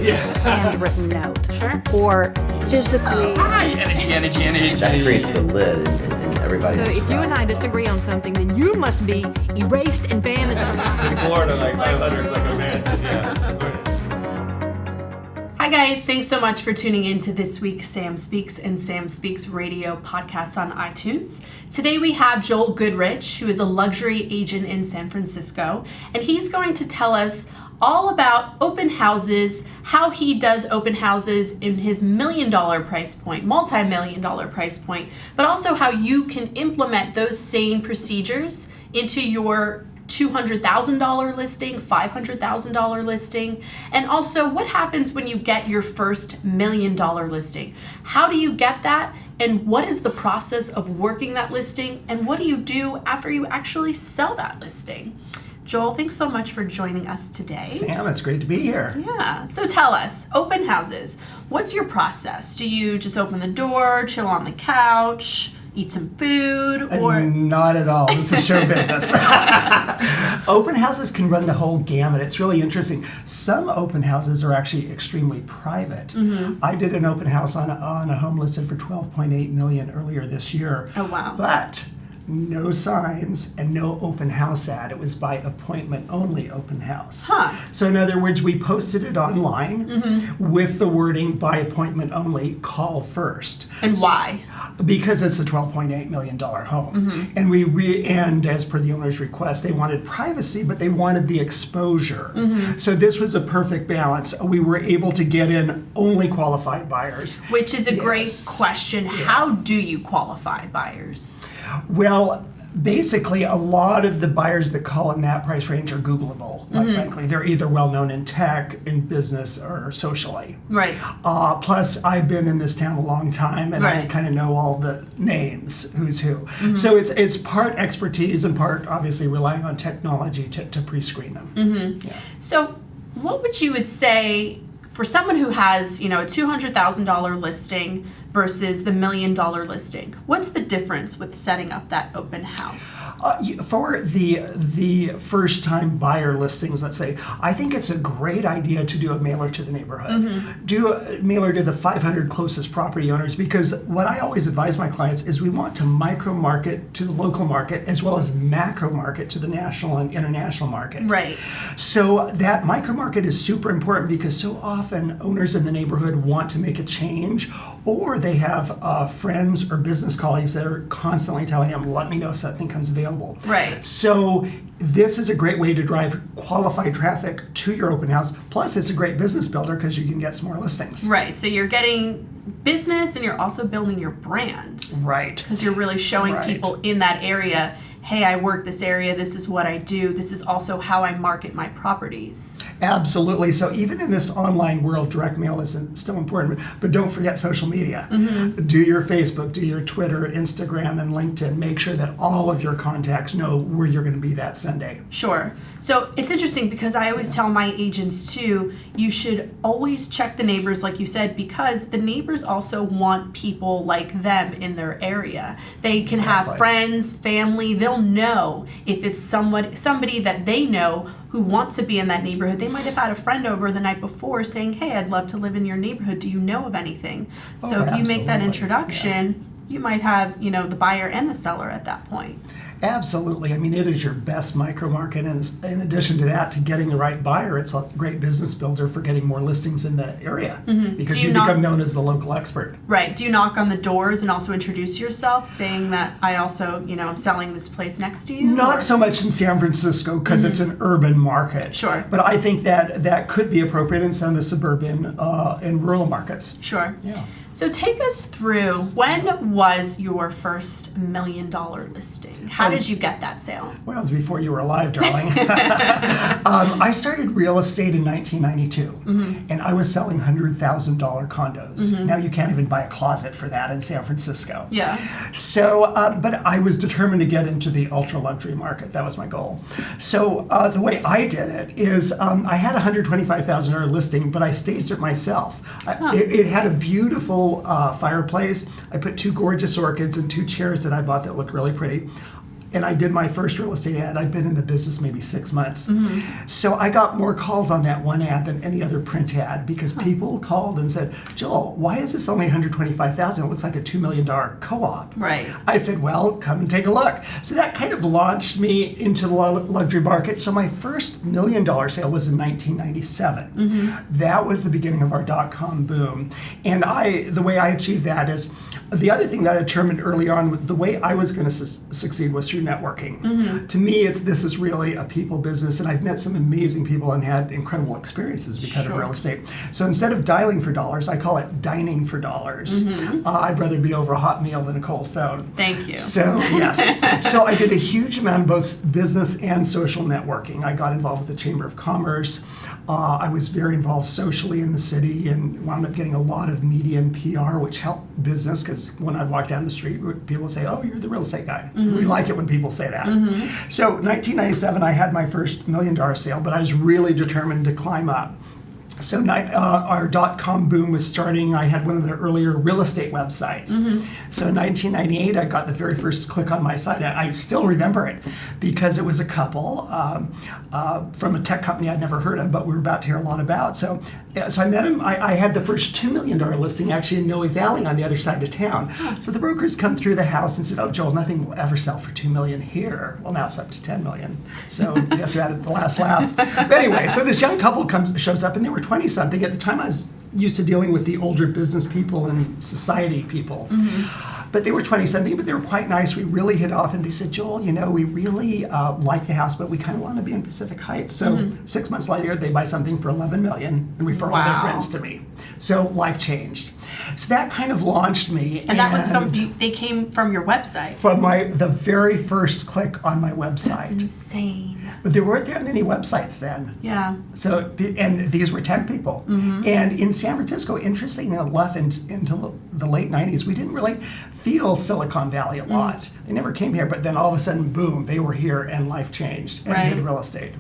handwritten note. Sure. Or physically. Energy. That creates the lid and everybody. So if you and I disagree on something, then you must be erased and banished from In Florida, like 500 is like a mansion, yeah. Hi guys, thanks so much for tuning in to this week's Sam Speaks and SamSpeaks radio podcast on iTunes. Today we have Joel Goodrich, who is a luxury agent in San Francisco, and he's going to tell us all about open houses, how he does open houses in his $1 million price point, multi-million-dollar price point, but also how you can implement those same procedures into your $200,000 listing, $500,000 listing, and also what happens when you get your first $1 million listing. How do you get that, and what is the process of working that listing, and what do you do after you actually sell that listing? Joel, thanks so much for joining us today. Sam, it's great to be here. Yeah, so tell us, open houses, what's your process? Do you just open the door, chill on the couch, eat some food, or? Not at all. This is show business. Open houses can run the whole gamut. It's really interesting. Some open houses are actually extremely private. Mm-hmm. I did an open house on a home listed for $12.8 million earlier this year. Oh, wow. But no signs and no open house ad. It was by appointment only open house. Huh. So in other words, we posted it online with the wording by appointment only, call first. And why? Because it's a $12.8 million home. Mm-hmm. And and as per the owner's request, they wanted privacy, but they wanted the exposure. Mm-hmm. So this was a perfect balance. We were able to get in only qualified buyers. Which is a great question. Yeah. How do you qualify buyers? Well, basically, a lot of the buyers that call in that price range are Googleable, quite frankly. They're either well-known in tech, in business, or socially. Right. Plus, I've been in this town a long time, and I kind of know all the names, who's who. Mm-hmm. So it's part expertise and part, obviously, relying on technology to pre-screen them. Mm-hmm. Yeah. So what would you say for someone who has, a $200,000 listing versus the $1 million listing? What's the difference with setting up that open house? For the first-time buyer listings, let's say, I think it's a great idea to do a mailer to the neighborhood. Mm-hmm. Do a mailer to the 500 closest property owners, because what I always advise my clients is we want to micro-market to the local market as well as macro-market to the national and international market. Right. So that micro-market is super important because so often owners in the neighborhood want to make a change, or they have friends or business colleagues that are constantly telling them, let me know if something comes available. Right. So this is a great way to drive qualified traffic to your open house. Plus, it's a great business builder because you can get some more listings. Right. So you're getting business and you're also building your brand. Right. Because you're really showing people in that area, hey, I work this area, this is what I do, this is also how I market my properties. Absolutely. So even in this online world, direct mail is still important, but don't forget social media. Mm-hmm. Do your Facebook, do your Twitter, Instagram, and LinkedIn. Make sure that all of your contacts know where you're going to be that Sunday. Sure. So it's interesting because I always tell my agents too, you should always check the neighbors, like you said, because the neighbors also want people like them in their area. They can have friends, family. They'll know if it's somebody that they know who wants to be in that neighborhood. They might have had a friend over the night before saying, hey, I'd love to live in your neighborhood. Do you know of anything? So if you make that introduction, you might have, the buyer and the seller at that point. Absolutely. I mean, it is your best micro market, and in addition to that, to getting the right buyer, it's a great business builder for getting more listings in the area because you become known as the local expert. Right. Do you knock on the doors and also introduce yourself, saying that I also, I'm selling this place next to you? Not so much in San Francisco because it's an urban market. Sure. But I think that could be appropriate in some of the suburban and rural markets. Sure. Yeah. So take us through, when was your first $1 million listing? How did you get that sale? Well, it was before you were alive, darling. I started real estate in 1992, and I was selling $100,000 condos. Now you can't even buy a closet for that in San Francisco. Yeah. So, but I was determined to get into the ultra-luxury market. That was my goal. So the way I did it is I had a $125,000 listing, but I staged it myself. It had a beautiful fireplace. I put 2 gorgeous orchids and 2 chairs that I bought that looked really pretty. and I did my first real estate ad. I'd been in the business maybe 6 months. So I got more calls on that one ad than any other print ad because people called and said, Joel, why is this only $125,000? It looks like a $2 million co-op. Right. I said, well, come and take a look. So that kind of launched me into the luxury market. So my first $1 million sale was in 1997. That was the beginning of our dot-com boom. And the way I achieved that is, the other thing that I determined early on was the way I was going to succeed was through networking. To me, this is really a people business, and I've met some amazing people and had incredible experiences because of real estate. So instead of dialing for dollars, I call it dining for dollars. I'd rather be over a hot meal than a cold phone. Thank you. So, yes. So I did a huge amount of both business and social networking. I got involved with the Chamber of Commerce. I was very involved socially in the city and wound up getting a lot of media and PR, which helped business because when I'd walk down the street, people would say, oh, you're the real estate guy. We like it when people say that. So 1997, I had my first $1 million sale, but I was really determined to climb up. So our dot-com boom was starting. I had one of the earlier real estate websites. So in 1998, I got the very first click on my site. I still remember it because it was a couple from a tech company I'd never heard of, but we were about to hear a lot about. So I met him. I had the first $2 million listing actually in Noe Valley on the other side of town. So the brokers come through the house and said, oh, Joel, nothing will ever sell for $2 million here. Well, now it's up to $10 million. So I guess we had the last laugh. But anyway, so this young couple shows up, and they were 20-something. At the time, I was used to dealing with the older business people and society people. But they were 20-something, but they were quite nice. We really hit off, and they said, Joel, we really like the house, but we kind of want to be in Pacific Heights. So 6 months later, they buy something for $11 million and refer all their friends to me. So life changed. So that kind of launched me. And that was they came from your website. From the very first click on my website. That's insane. But there weren't that many websites then. Yeah. So, and these were tech people. And in San Francisco, interestingly enough, into the late 90s, we didn't really feel Silicon Valley a lot. They never came here, but then all of a sudden, boom, they were here and life changed and did real estate.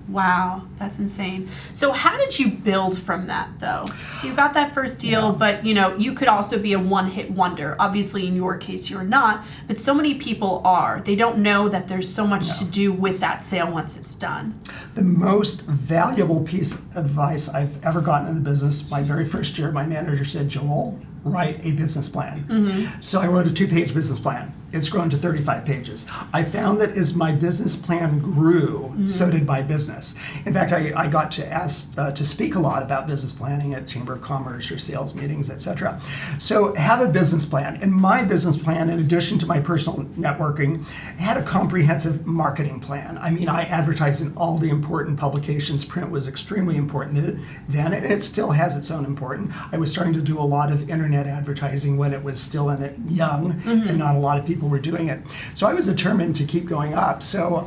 Wow, that's insane. So how did you build from that, though? So you got that first deal, but you could also be a one-hit wonder. Obviously, in your case, you're not, but so many people are. They don't know that there's so much to do with that sale once it's done. The most valuable piece of advice I've ever gotten in the business, my very first year, my manager said, Joel, write a business plan. So I wrote a 2-page business plan. It's grown to 35 pages. I found that as my business plan grew, so did my business. In fact, I got to ask to speak a lot about business planning at Chamber of Commerce or sales meetings, etc. So have a business plan. And my business plan, in addition to my personal networking, had a comprehensive marketing plan. I mean, I advertised in all the important publications. Print was extremely important then, and it still has its own importance. I was starting to do a lot of internet advertising when it was still young, and not a lot of people were doing it. So I was determined to keep going up. So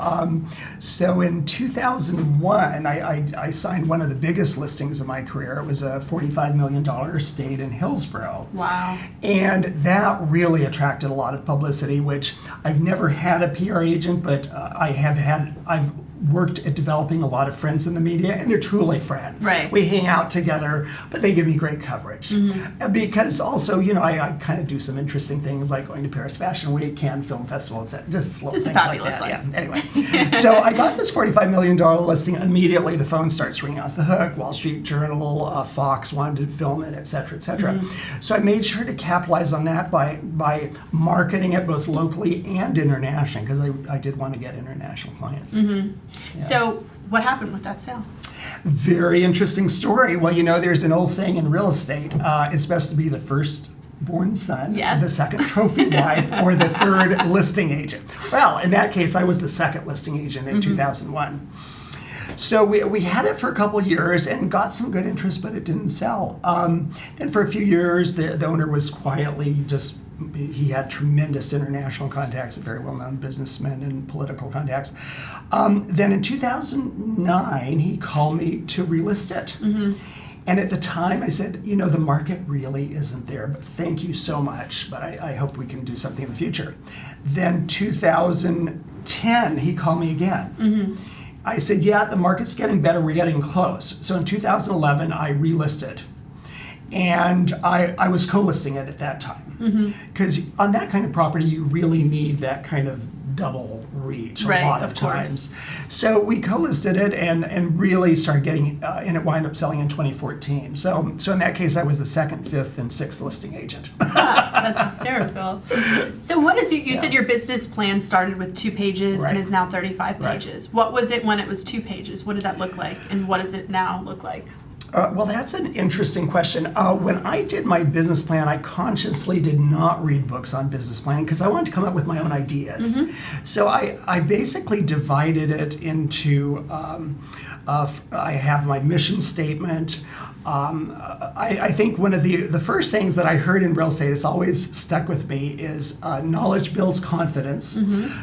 in 2001, I signed one of the biggest listings of my career. It was a $45 million estate in Hillsborough. Wow. And that really attracted a lot of publicity, which I've never had a PR agent, but I've worked at developing a lot of friends in the media, and they're truly friends. Right. We hang out together, but they give me great coverage. Because also, I kind of do some interesting things like going to Paris Fashion Week, Cannes Film Festival, etc. Just little Just a things fabulous like that. life. Yeah. Anyway, so I got this $45 million listing. Immediately, the phone starts ringing off the hook. Wall Street Journal, Fox wanted to film it, etc., etc. So I made sure to capitalize on that by marketing it both locally and internationally, because I did want to get international clients. Yeah. So what happened with that sale? Very interesting story. Well, there's an old saying in real estate, it's best to be the first born son, Yes. the second trophy wife, or the third listing agent. Well, in that case, I was the second listing agent in 2001. So we had it for a couple of years and got some good interest, but it didn't sell. Then for a few years, the owner was quietly he had tremendous international contacts, very well-known businessmen and political contacts. Then in 2009, he called me to relist it. And at the time, I said, the market really isn't there, but thank you so much, but I hope we can do something in the future. Then 2010, he called me again. I said, yeah, the market's getting better, we're getting close. So in 2011, I relisted. And I was co-listing it at that time. Because on that kind of property, you really need that kind of double reach a Right, lot of of course. times. So we co-listed it and really started getting, and it wound up selling in 2014. So in that case, I was the second, fifth, and sixth listing agent. That's hysterical. So what is you said your business plan started with 2 pages Right. and is now 35 Right. pages. What was it when it was 2 pages? What did that look like? And what does it now look like? Well, that's an interesting question. When I did my business plan, I consciously did not read books on business planning because I wanted to come up with my own ideas. So I basically divided it into, I have my mission statement. I think one of the first things that I heard in real estate has always stuck with me is knowledge builds confidence,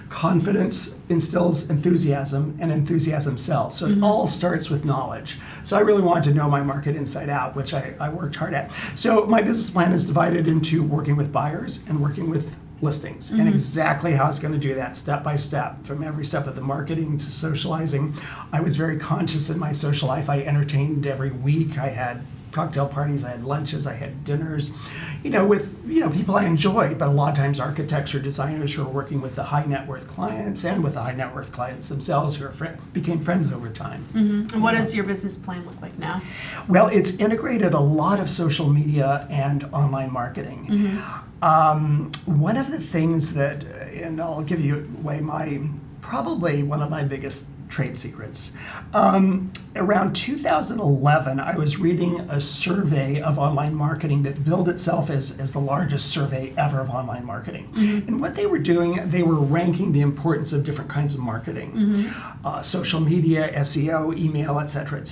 confidence instills enthusiasm, and enthusiasm sells. So it all starts with knowledge. So I really wanted to know my market inside out, which I worked hard at. So my business plan is divided into working with buyers and working with listings, and exactly how it's going to do that step by step, from every step of the marketing to socializing. I was very conscious in my social life. I entertained every week. I had cocktail parties, I had lunches, I had dinners, with people I enjoyed, but a lot of times architecture designers who are working with the high net worth clients and with the high net worth clients themselves who became friends over time. And what does your business plan look like now? Well, it's integrated a lot of social media and online marketing. One of the things that, and I'll give you away probably one of my biggest trade secrets. Around 2011, I was reading a survey of online marketing that billed itself as the largest survey ever of online marketing. And what they were doing, they were ranking the importance of different kinds of marketing. Social media, SEO, email, et cetera,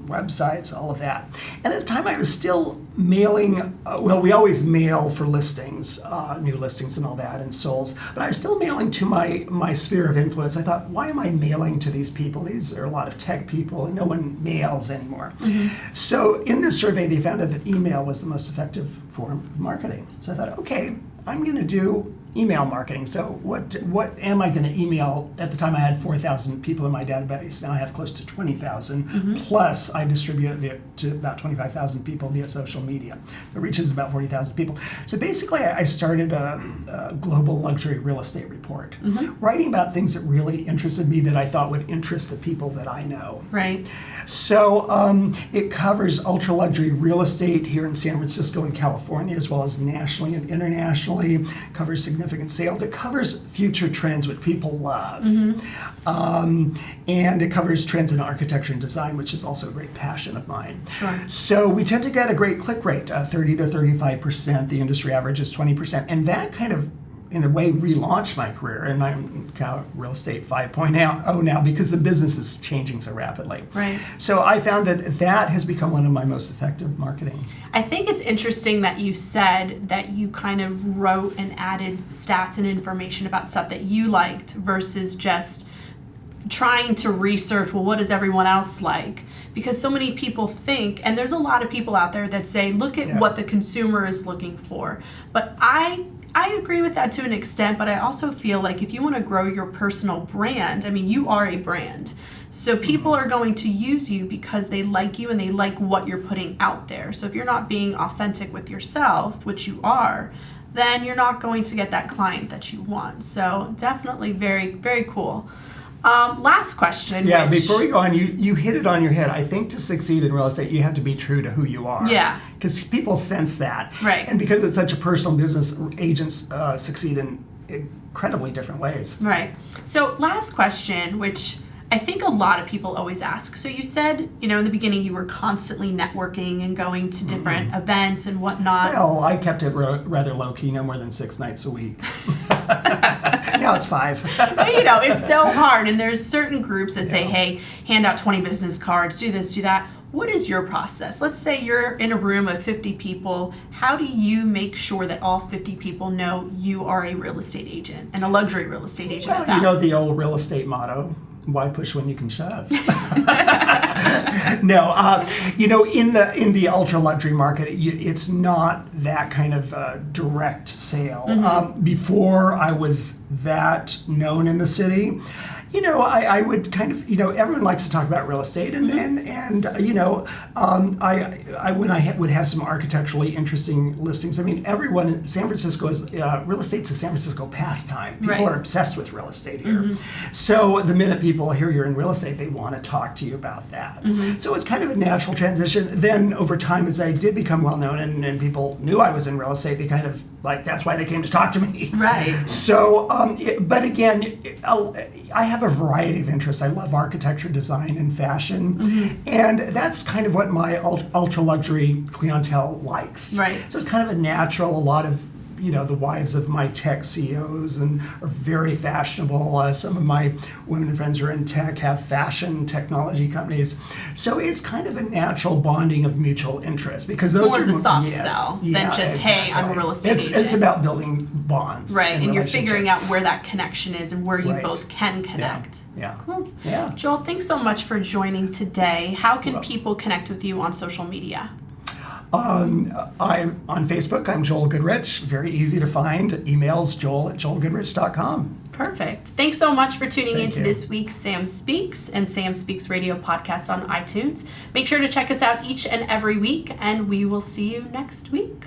websites, all of that. And at the time I was still mailing, we always mail for listings, new listings and all that, and souls, but I was still mailing to my sphere of influence. I thought, why am I mailing to these people? These are a lot of tech people, and no one mails anymore. So in this survey, they found out that email was the most effective form of marketing. So I thought, okay, I'm going to do email marketing. So what am I going to email? At the time, I had 4,000 people in my database. Now I have close to 20,000. Plus, I distribute it to about 25,000 people via social media. It reaches about 40,000 people. So basically, I started a global luxury real estate report, writing about things that really interested me that I thought would interest the people that I know. Right. So it covers ultra luxury real estate here in San Francisco and California, as well as nationally and internationally. It covers significant sales. It covers future trends, which people love. And it covers trends in architecture and design, which is also a great passion of mine. Sure. So we tend to get a great click rate, 30 to 35%. The industry average is 20%. And that kind of, in a way, relaunched my career, and I'm real estate 5.0 now because the business is changing so rapidly. Right. So I found that has become one of my most effective marketing. I think it's interesting that you said that you kind of wrote and added stats and information about stuff that you liked versus just trying to research, well, what does everyone else like? Because so many people think, and there's a lot of people out there that say, look at what the consumer is looking for. But I agree with that to an extent, but I also feel like if you want to grow your personal brand, I mean, you are a brand. So people are going to use you because they like you and they like what you're putting out there. So if you're not being authentic with yourself, which you are, then you're not going to get that client that you want. So definitely very, very cool. Last question. Yeah, before we go on, you hit it on your head. I think to succeed in real estate, you have to be true to who you are. Yeah. Because people sense that. Right. And because it's such a personal business, agents succeed in incredibly different ways. Right. So last question, which I think a lot of people always ask. So you said, in the beginning you were constantly networking and going to different events and whatnot. Well, I kept it rather low-key, no more than 6 nights a week. Now it's 5. But it's so hard, and there's certain groups that say, hey, hand out 20 business cards, do this, do that. What is your process? Let's say you're in a room of 50 people. How do you make sure that all 50 people know you are a real estate agent and a luxury real estate agent at that? The old real estate motto, why push when you can shove? No, in the ultra luxury market, it's not that kind of direct sale. Before I was that known in the city, I would kind of, everyone likes to talk about real estate, and I when I would have some architecturally interesting listings. I mean, everyone in San Francisco is real estate's a San Francisco pastime. People are obsessed with real estate here. So the minute people hear you're in real estate, they want to talk to you about that. So it's kind of a natural transition. Then over time, as I did become well known and people knew I was in real estate, they kind of that's why they came to talk to me. Right. So, but again, I have a variety of interests. I love architecture, design, and fashion, and that's kind of what my ultra luxury clientele likes. Right. So it's kind of a natural. A lot of the wives of my tech CEOs and are very fashionable. Some of my women friends are in tech, have fashion technology companies. So it's kind of a natural bonding of mutual interest because it's those more are of the soft sell than just, hey, I'm a real estate agent. It's about building bonds. Right, and you're figuring out where that connection is and where you both can connect. Yeah. Cool. Yeah. Joel, thanks so much for joining today. How can people connect with you on social media? I'm on Facebook. I'm Joel Goodrich. Very easy to find. Emails joel@joelgoodrich.com. Perfect. Thanks so much for tuning into this week's Sam Speaks and Sam Speaks Radio podcast on iTunes. Make sure to check us out each and every week, and we will see you next week.